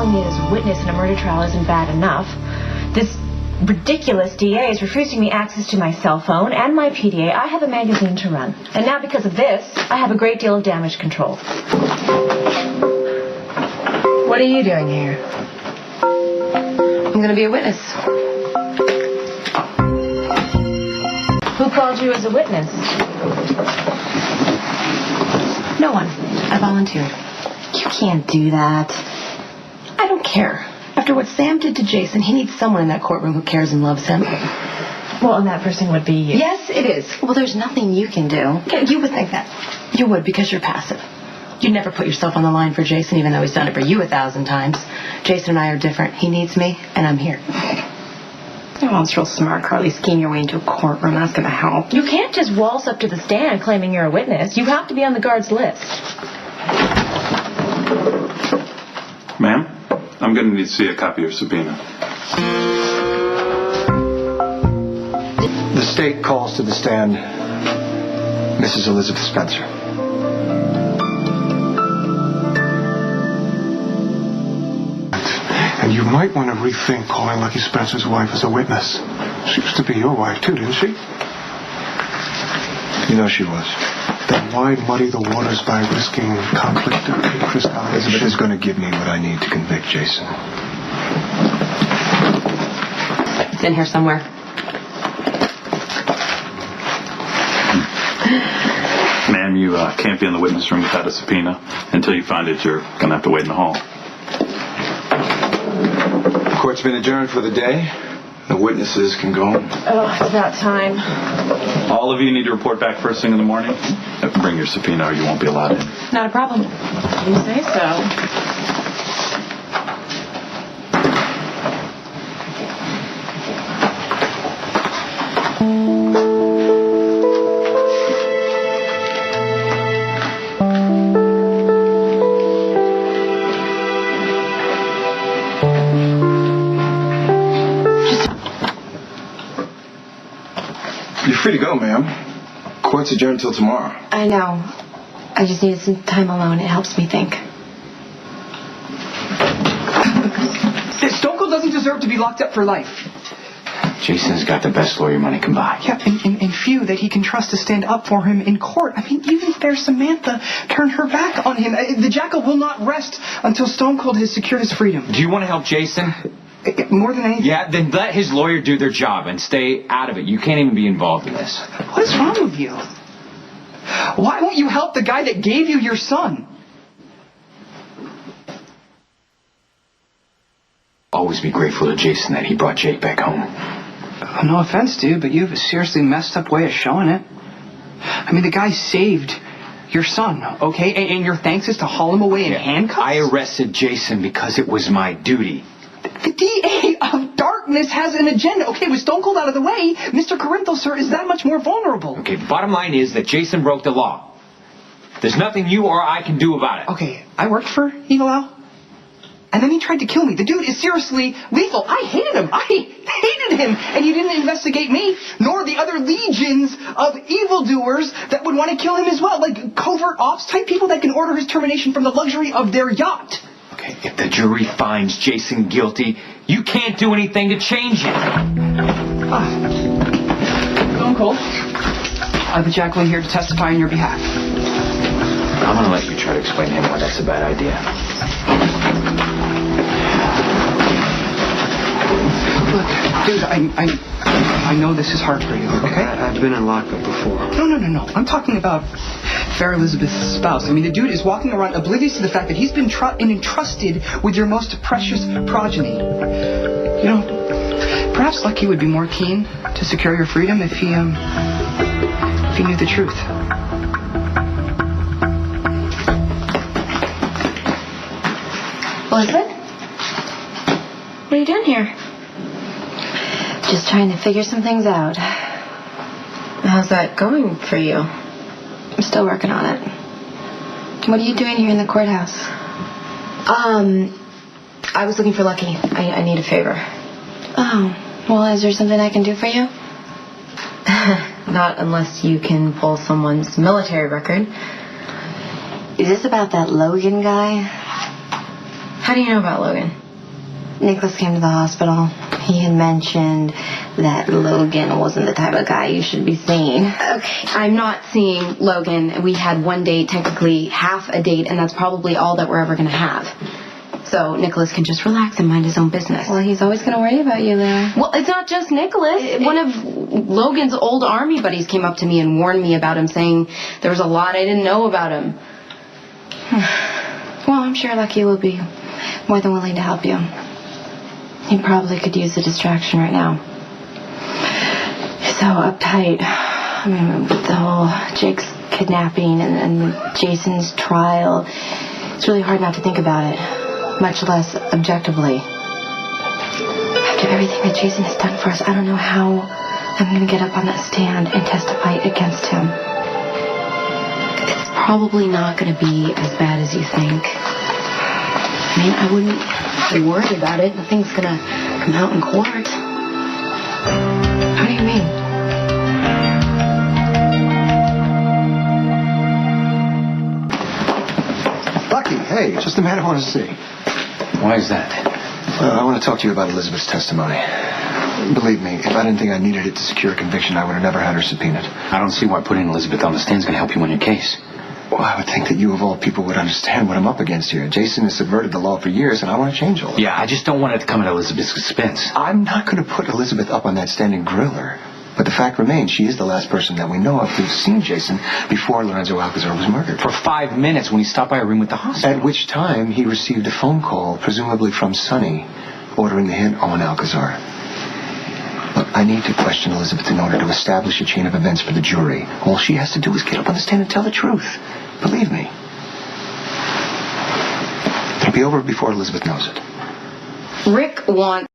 calling me as a witness in a murder trial isn't bad enough. This ridiculous DA is refusing me access to my cell phone and my PDA. I have a magazine to run. And now because of this, I have a great deal of damage control. What are you doing here? I'm going to be a witness. Who called you as a witness? No one. I volunteered. You can't do that. I don't care. After what Sam did to Jason, he needs someone in that courtroom who cares and loves him. Well, and that person would be you. Yes, it is. Well, there's nothing you can do. Yeah, you would think that. You would, because you're passive. You'd never put yourself on the line for Jason, even though he's done it for you 1,000 times. Jason and I are different. He needs me, and I'm here. Oh, it's real smart, Carly. Scheme your way into a courtroom. That's going to help. You can't just waltz up to the stand claiming you're a witness. You have to be on the guard's list. Ma'am, I'm going to need to see a copy of your subpoena. The state calls to the stand Mrs. Elizabeth Spencer. And you might want to rethink calling Lucky Spencer's wife as a witness. She used to be your wife, too, didn't she? You know she was. Then why muddy the waters by risking conflict of interest? Elizabeth is going to give me what I need to convict Jason. It's in here somewhere. Ma'am, you can't be in the witness room without a subpoena. Until you find it, you're going to have to wait in the hall. Court's been adjourned for the day. The witnesses can go home. Oh, it's about time. All of you need to report back first thing in the morning. Bring your subpoena or you won't be allowed in. Not a problem. You say so. You're free to go, ma'am. Court's adjourned till tomorrow. I know. I just needed some time alone. It helps me think. Stone Cold doesn't deserve to be locked up for life. Jason's got the best lawyer money can buy. Yeah, and few that he can trust to stand up for him in court. I mean, even fair Samantha turned her back on him. The jackal will not rest until Stone Cold has secured his freedom. Do you want to help Jason? More than anything. Yeah, then let his lawyer do their job and stay out of it. You can't even be involved in this. What is wrong with you? Why won't you help the guy that gave you your son? Always be grateful to Jason that he brought Jake back home. No offense, dude, but you have a seriously messed up way of showing it. I mean, the guy saved your son, okay? And your thanks is to haul him away in handcuffs? I arrested Jason because it was my duty. The DA of Darkness has an agenda. Okay, with Stone Cold out of the way, Mr. Corinthos, sir, is that much more vulnerable. Okay, bottom line is that Jason broke the law. There's nothing you or I can do about it. Okay, I worked for Evil Al, and then he tried to kill me. The dude is seriously lethal. I hated him. And you didn't investigate me, nor the other legions of evildoers that would want to kill him as well, like covert ops type people that can order his termination from the luxury of their yacht. Okay, if the jury finds Jason guilty, you can't do anything to change it. Stone Cold, I have a jackal here to testify on your behalf. I'm going to let you try to explain to him why that's a bad idea. Look, dude, I know this is hard for you, okay? I've been in lockup before. No. I'm talking about Fair Elizabeth's spouse. I mean, the dude is walking around oblivious to the fact that he's been entrusted with your most precious progeny. You know, perhaps Lucky would be more keen to secure your freedom if he knew the truth. Elizabeth? What are you doing here? Just trying to figure some things out. How's that going for you? I'm still working on it. What are you doing here in the courthouse? I was looking for Lucky. I need a favor. Oh, well, is there something I can do for you? Not unless you can pull someone's military record. Is this about that Logan guy? How do you know about Logan? Nicholas came to the hospital. He had mentioned that Logan wasn't the type of guy you should be seeing. Okay, I'm not seeing Logan. We had one date, technically half a date, and that's probably all that we're ever going to have. So Nicholas can just relax and mind his own business. Well, he's always going to worry about you there. Well, it's not just Nicholas. One of Logan's old army buddies came up to me and warned me about him, saying there was a lot I didn't know about him. Well, I'm sure Lucky will be more than willing to help you. He probably could use a distraction right now. He's so uptight. I mean, with the whole Jake's kidnapping and Jason's trial, it's really hard not to think about it, much less objectively. After everything that Jason has done for us, I don't know how I'm going to get up on that stand and testify against him. It's probably not going to be as bad as you think. I mean, I wouldn't be worried about it. Nothing's going to come out in court. How do you mean? Lucky, hey, just the man I want to see. Why is that? I want to talk to you about Elizabeth's testimony. Believe me, if I didn't think I needed it to secure a conviction, I would have never had her subpoenaed. I don't see why putting Elizabeth on the stand is going to help you win your case. Well, I would think that you of all people would understand what I'm up against here. Jason has subverted the law for years, and I want to change all of it. Yeah, I just don't want it to come at Elizabeth's expense. I'm not going to put Elizabeth up on that stand and grill her. But the fact remains, she is the last person that we know of who's seen Jason before Lorenzo Alcazar was murdered. For 5 minutes when he stopped by her room at the hospital. At which time he received a phone call, presumably from Sonny, ordering the hit on Alcazar. Look, I need to question Elizabeth in order to establish a chain of events for the jury. All she has to do is get up on the stand and tell the truth. Believe me. It'll be over before Elizabeth knows it. Rick wants